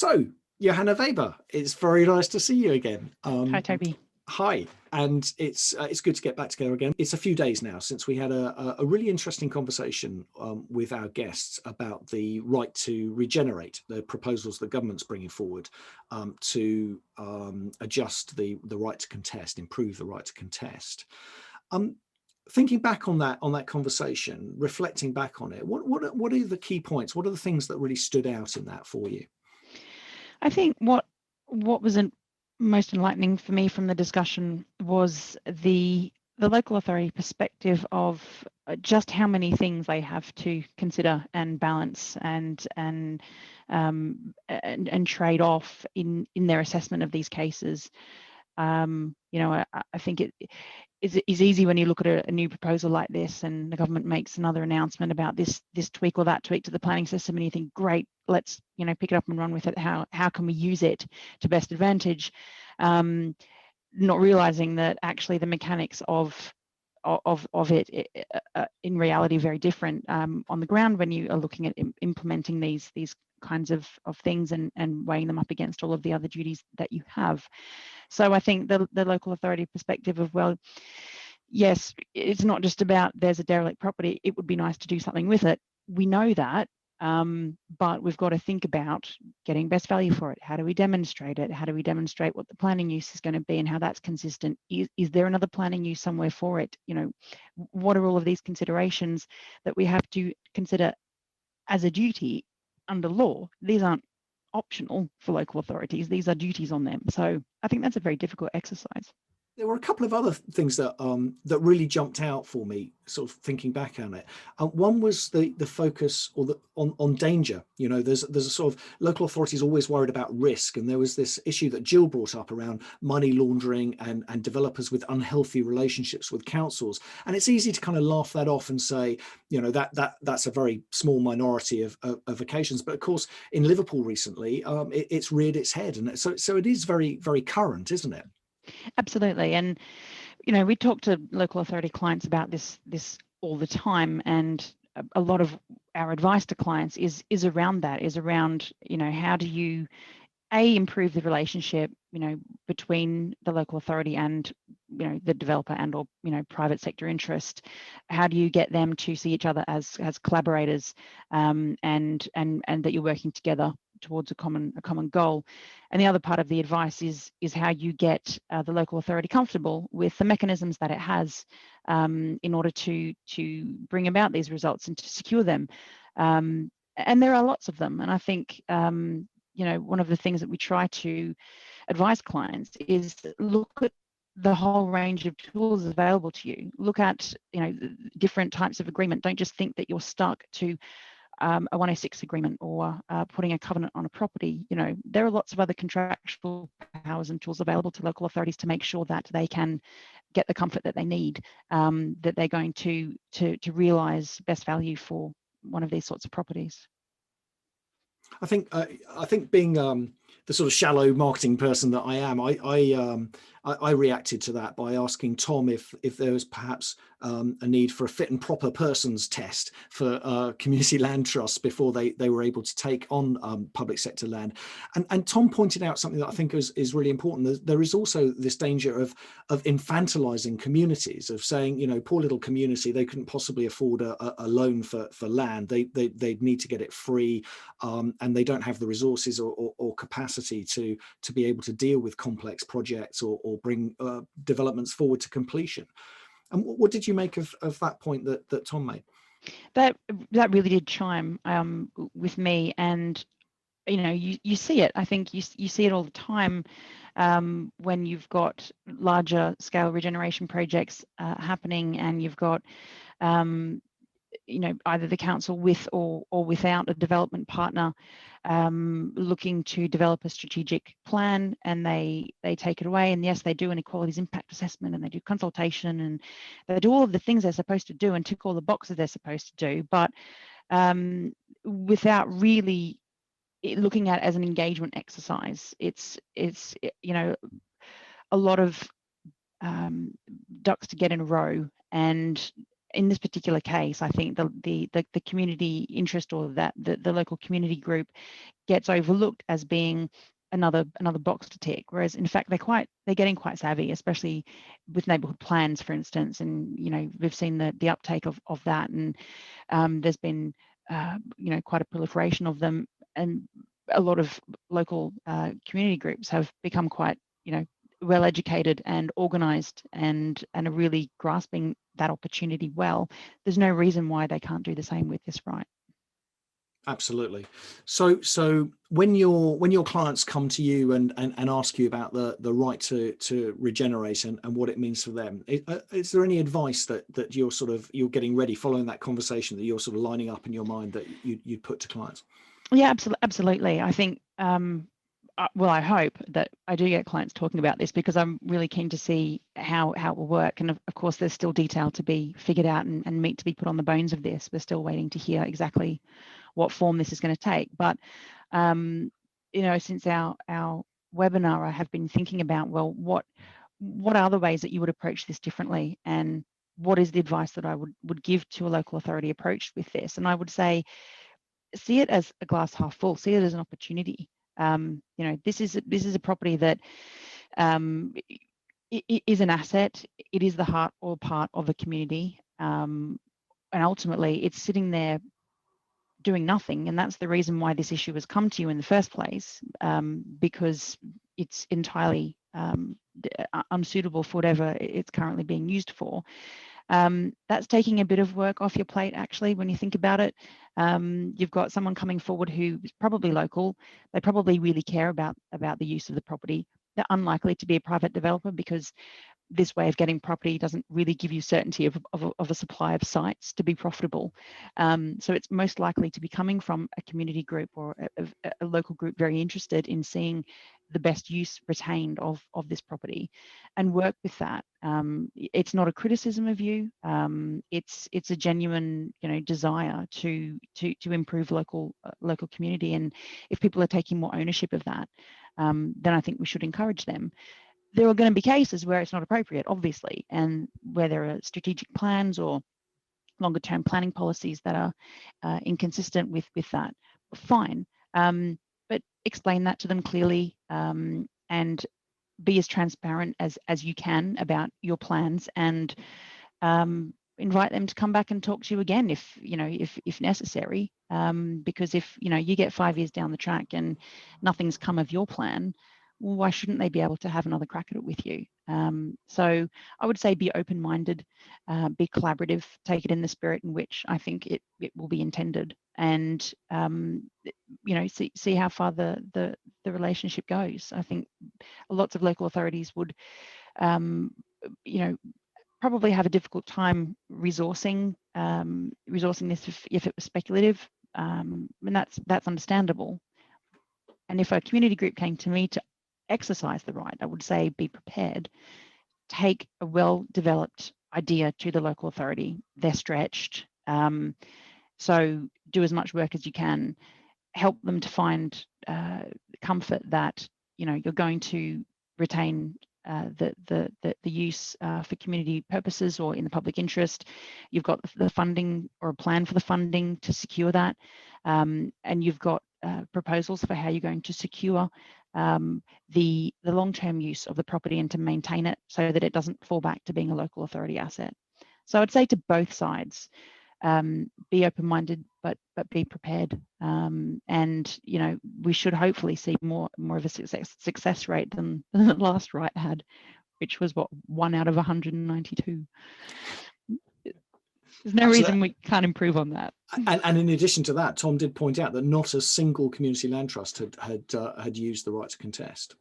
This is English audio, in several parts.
So, Johanna Weber, it's very nice to see you again. Hi, Toby. Hi, and it's good to get back together again. It's a few days now since we had a really interesting conversation with our guests about the right to regenerate, the proposals the government's bringing forward to adjust the right to contest, improve the right to contest. Thinking back on that conversation, reflecting back on it, what are the key points? What are the things that really stood out in that for you? I think what was most enlightening for me from the discussion was the local authority perspective of just how many things they have to consider and balance and trade off in their assessment of these cases. I think it's easy when you look at a new proposal like this and the government makes another announcement about this tweak or that tweak to the planning system, and you think, great, let's pick it up and run with it. How can we use it to best advantage? Not realizing that actually the mechanics of it in reality very different on the ground when you are looking at implementing these kinds of things and weighing them up against all of the other duties that you have. So I think the local authority perspective of, well, yes, it's not just about there's a derelict property, it would be nice to do something with it. We know that, but we've got to think about getting best value for it. How do we demonstrate it? How do we demonstrate what the planning use is going to be and how that's consistent? Is there another planning use somewhere for it? What are all of these considerations that we have to consider as a duty under law? These aren't optional for local authorities. These are duties on them. So I think that's a very difficult exercise. There were a couple of other things that really jumped out for me, sort of thinking back on it. One was the focus on danger. There's a sort of local authorities always worried about risk, and there was this issue that Gill brought up around money laundering and developers with unhealthy relationships with councils. And it's easy to kind of laugh that off and say, that's a very small minority of occasions. But of course, in Liverpool recently, it's reared its head, and so it is very, very current, isn't it? Absolutely. And, we talk to local authority clients about this all the time. And a lot of our advice to clients is around that, how do you, improve the relationship, between the local authority and, the developer and or, private sector interest? How do you get them to see each other as collaborators and that you're working together towards a common goal? And the other part of the advice is how you get the local authority comfortable with the mechanisms that it has in order to bring about these results and to secure them. And there are lots of them. And I think one of the things that we try to advise clients is look at the whole range of tools available to you. Look at different types of agreement. Don't just think that you're stuck to a 106 agreement or putting a covenant on a property. There are lots of other contractual powers and tools available to local authorities to make sure that they can get the comfort that they need, that they're going to realise best value for one of these sorts of properties. I think being the sort of shallow marketing person that I am, I reacted to that by asking Tom if there was perhaps a need for a fit and proper persons test for community land trusts before they were able to take on public sector land. And Tom pointed out something that I think is really important. There is also this danger of infantilizing communities, of saying, poor little community, they couldn't possibly afford a loan for land. They'd need to get it free, and they don't have the resources or capacity to be able to deal with complex projects or bring developments forward to completion. And what did you make of that point that Tom made? That really did chime with me, and you see it. I think you see it all the time when you've got larger scale regeneration projects happening, and you've got either the council with or without a development partner looking to develop a strategic plan, and they take it away. And yes, they do an equalities impact assessment, and they do consultation, and they do all of the things they're supposed to do and tick all the boxes they're supposed to do, but without really looking at it as an engagement exercise. It's a lot of ducks to get in a row, and in this particular case, I think the community interest, or that the local community group, gets overlooked as being another box to tick, whereas in fact they're getting quite savvy, especially with neighbourhood plans, for instance. And we've seen the uptake of that, and there's been quite a proliferation of them, and a lot of local community groups have become quite well educated and organised, and are really grasping that opportunity well. There's no reason why they can't do the same with this right. Absolutely. So when your clients come to you and ask you about the right to regenerate and what it means for them, is there any advice that you're getting ready following that conversation, that you're sort of lining up in your mind that you'd put to clients? Yeah, absolutely. I think well, I hope that I do get clients talking about this, because I'm really keen to see how it will work. And of course, there's still detail to be figured out and meat to be put on the bones of this. We're still waiting to hear exactly what form this is going to take. But since our webinar, I have been thinking about, well, what are the ways that you would approach this differently, and what is the advice that I would give to a local authority approach with this? And I would say, see it as a glass half full. See it as an opportunity. This is a property that it is an asset. It is the heart or part of a community, and ultimately it's sitting there doing nothing. And that's the reason why this issue has come to you in the first place, because it's entirely unsuitable for whatever it's currently being used for. That's taking a bit of work off your plate, actually, when you think about it. You've got someone coming forward who is probably local. They probably really care about the use of the property. They're unlikely to be a private developer, because this way of getting property doesn't really give you certainty of a supply of sites to be profitable. So it's most likely to be coming from a community group or a local group very interested in seeing the best use retained of this property, and work with that. It's not a criticism of you. It's a genuine desire to improve local community. And if people are taking more ownership of that, then I think we should encourage them. There are going to be cases where it's not appropriate, obviously, and where there are strategic plans or longer term planning policies that are inconsistent with that. Fine, but explain that to them clearly, and be as transparent as you can about your plans, and invite them to come back and talk to you again if necessary, because if you get 5 years down the track and nothing's come of your plan, well, why shouldn't they be able to have another crack at it with you? So I would say be open-minded, be collaborative, take it in the spirit in which I think it will be intended, and see how far the relationship goes. I think lots of local authorities would probably have a difficult time resourcing this if it was speculative, and that's understandable. And if a community group came to me to exercise the right, I would say be prepared. Take a well-developed idea to the local authority. They're stretched, so do as much work as you can. Help them to find comfort that you're going to retain the use for community purposes or in the public interest. You've got the funding or a plan for the funding to secure that, and you've got proposals for how you're going to secure the long-term use of the property and to maintain it so that it doesn't fall back to being a local authority asset. So I'd say to both sides, be open-minded, but be prepared, and we should hopefully see more of a success rate than the last right had, which was what, 1 out of 192. There's no reason we can't improve on that. And in addition to that, Tom did point out that not a single community land trust had used the right to contest.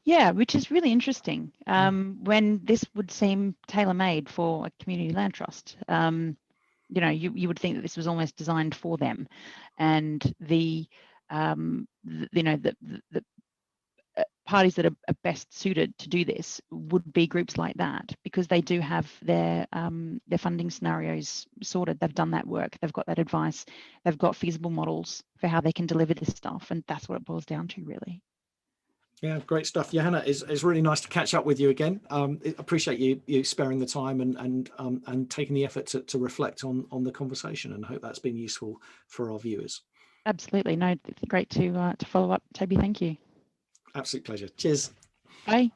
Yeah, which is really interesting, when this would seem tailor-made for a community land trust. You would think that this was almost designed for them, and the parties that are best suited to do this would be groups like that, because they do have their funding scenarios sorted. They've done that work. They've got that advice. They've got feasible models for how they can deliver this stuff, and that's what it boils down to, really. Yeah, great stuff. Yohanna, it's really nice to catch up with you again. Appreciate you sparing the time and taking the effort to reflect on the conversation, and hope that's been useful for our viewers. Absolutely. No, it's great to follow up, Toby. Thank you. Absolute pleasure. Cheers. Bye.